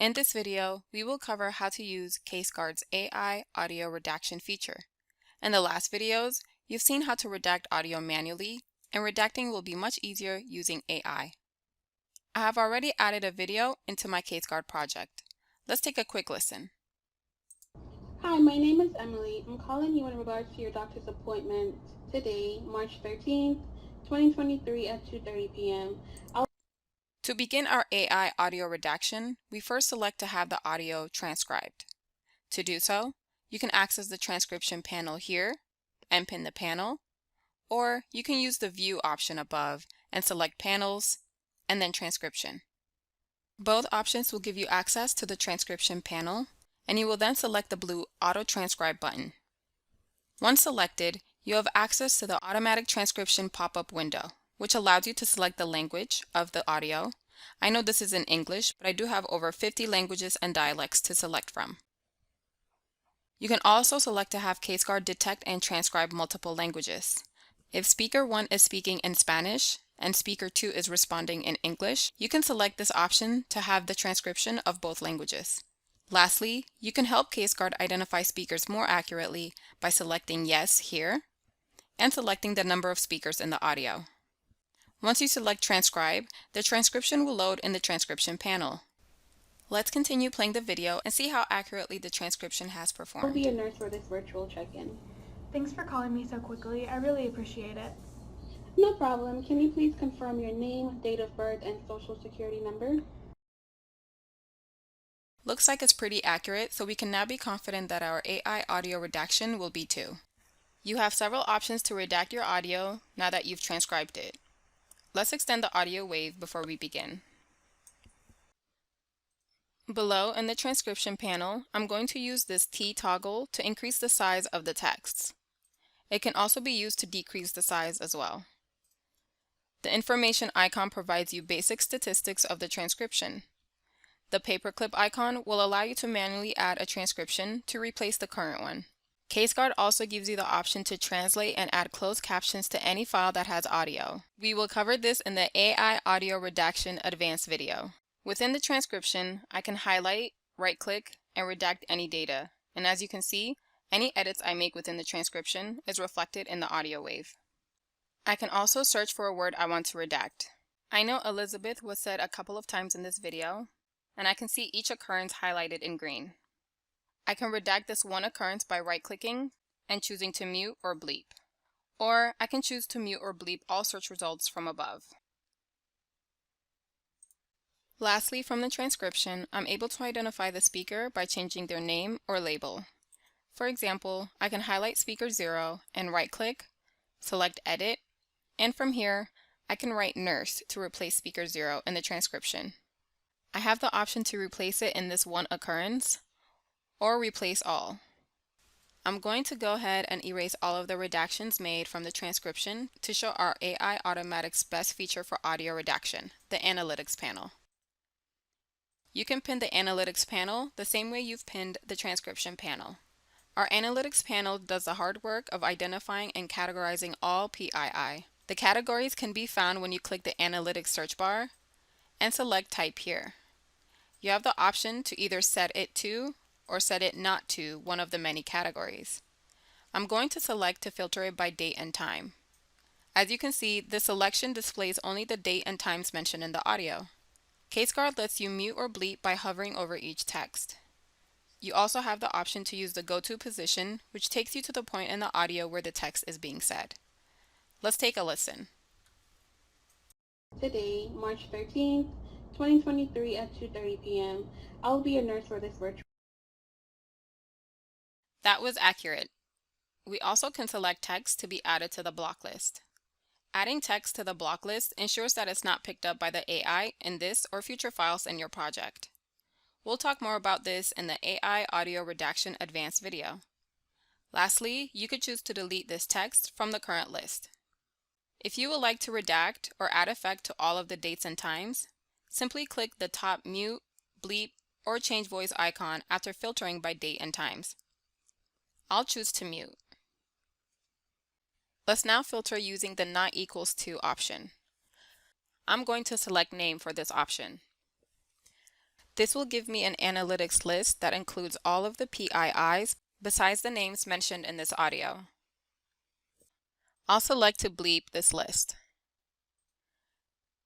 In this video, we will cover how to use CaseGuard's AI audio redaction feature. In the last videos, you've seen how to redact audio manually, and redacting will be much easier using AI. I have already added a video into my CaseGuard project. Let's take a quick listen. Hi, my name is Emily. I'm calling you in regards to your doctor's appointment today, March 13th, 2023 at 2:30 p.m. To begin our AI audio redaction, we first select to have the audio transcribed. To do so, you can access the transcription panel here and pin the panel, or you can use the View option above and select Panels and then Transcription. Both options will give you access to the transcription panel, and you will then select the blue Auto Transcribe button. Once selected, you have access to the Automatic Transcription pop-up window, which allows you to select the language of the audio. I know this is in English, but I do have over 50 languages and dialects to select from. You can also select to have CaseGuard detect and transcribe multiple languages. If speaker 1 is speaking in Spanish and speaker 2 is responding in English, you can select this option to have the transcription of both languages. Lastly, you can help CaseGuard identify speakers more accurately by selecting Yes here and selecting the number of speakers in the audio. Once you select Transcribe, the transcription will load in the transcription panel. Let's continue playing the video and see how accurately the transcription has performed. I'll be a nurse for this virtual check-in. Thanks for calling me so quickly. I really appreciate it. No problem. Can you please confirm your name, date of birth, and social security number? Looks like it's pretty accurate, so we can now be confident that our AI audio redaction will be too. You have several options to redact your audio now that you've transcribed it. Let's extend the audio wave before we begin. Below in the transcription panel, I'm going to use this T toggle to increase the size of the texts. It can also be used to decrease the size as well. The information icon provides you basic statistics of the transcription. The paperclip icon will allow you to manually add a transcription to replace the current one. CaseGuard also gives you the option to translate and add closed captions to any file that has audio. We will cover this in the AI Audio Redaction Advanced video. Within the transcription, I can highlight, right-click, and redact any data. And as you can see, any edits I make within the transcription is reflected in the audio wave. I can also search for a word I want to redact. I know Elizabeth was said a couple of times in this video, and I can see each occurrence highlighted in green. I can redact this one occurrence by right-clicking and choosing to mute or bleep. Or I can choose to mute or bleep all search results from above. Lastly, from the transcription, I'm able to identify the speaker by changing their name or label. For example, I can highlight speaker 0 and right-click, select Edit, and from here, I can write Nurse to replace speaker 0 in the transcription. I have the option to replace it in this one occurrence, or replace all. I'm going to go ahead and erase all of the redactions made from the transcription to show our AI Automatic's best feature for audio redaction, the Analytics panel. You can pin the Analytics panel the same way you've pinned the Transcription panel. Our Analytics panel does the hard work of identifying and categorizing all PII. The categories can be found when you click the Analytics search bar and select Type here. You have the option to either set it to or set it not to one of the many categories. I'm going to select to filter it by date and time. As you can see, the selection displays only the date and times mentioned in the audio. CaseGuard lets you mute or bleep by hovering over each text. You also have the option to use the go-to position, which takes you to the point in the audio where the text is being said. Let's take a listen. Today, March 13th, 2023 at 2:30 p.m. I'll be a nurse for this virtual. That was accurate. We also can select text to be added to the block list. Adding text to the block list ensures that it's not picked up by the AI in this or future files in your project. We'll talk more about this in the AI Audio Redaction Advanced video. Lastly, you could choose to delete this text from the current list. If you would like to redact or add effect to all of the dates and times, simply click the top mute, bleep, or change voice icon after filtering by date and times. I'll choose to mute. Let's now filter using the Not Equals To option. I'm going to select Name for this option. This will give me an analytics list that includes all of the PIIs besides the names mentioned in this audio. I'll select to bleep this list.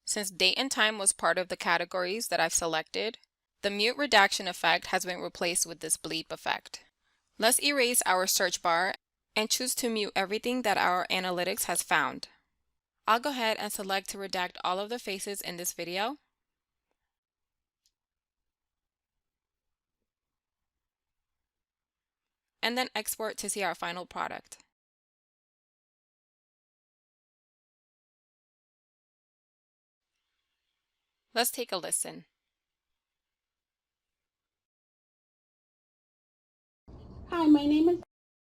Since date and time was part of the categories that I've selected, the mute redaction effect has been replaced with this bleep effect. Let's erase our search bar and choose to mute everything that our analytics has found. I'll go ahead and select to redact all of the faces in this video. And then export to see our final product. Let's take a listen. Hi, my name is.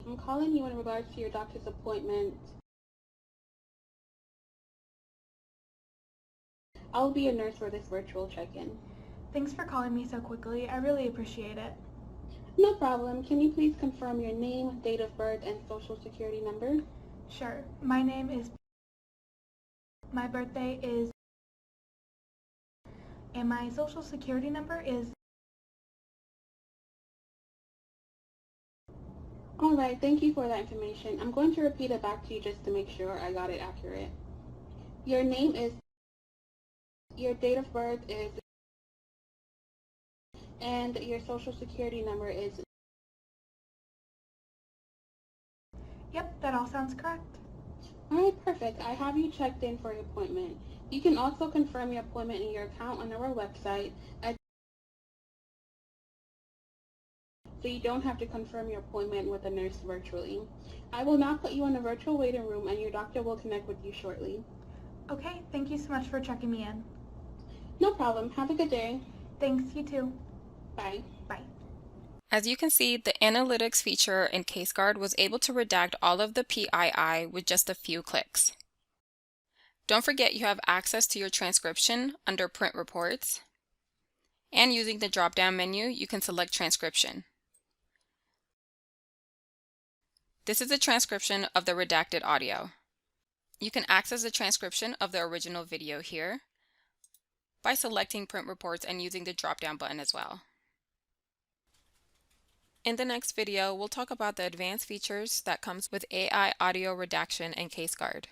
I'm calling you in regards to your doctor's appointment. I'll be your nurse for this virtual check-in. Thanks for calling me so quickly. I really appreciate it. No problem. Can you please confirm your name, date of birth, and social security number? Sure. My name is. My birthday is. And my social security number is. Alright, thank you for that information. I'm going to repeat it back to you just to make sure I got it accurate. Your name is. Your date of birth is. And your social security number is. Yep, that all sounds correct. Alright, perfect. I have you checked in for your appointment. You can also confirm your appointment in your account on our website so you don't have to confirm your appointment with a nurse virtually. I will now put you in a virtual waiting room and your doctor will connect with you shortly. Okay, thank you so much for checking me in. No problem. Have a good day. Thanks, you too. Bye. Bye. As you can see, the analytics feature in CaseGuard was able to redact all of the PII with just a few clicks. Don't forget you have access to your transcription under Print Reports, and using the drop-down menu, you can select Transcription. This is a transcription of the redacted audio. You can access the transcription of the original video here by selecting Print Reports and using the drop-down button as well. In the next video, we'll talk about the advanced features that comes with AI audio redaction and CaseGuard.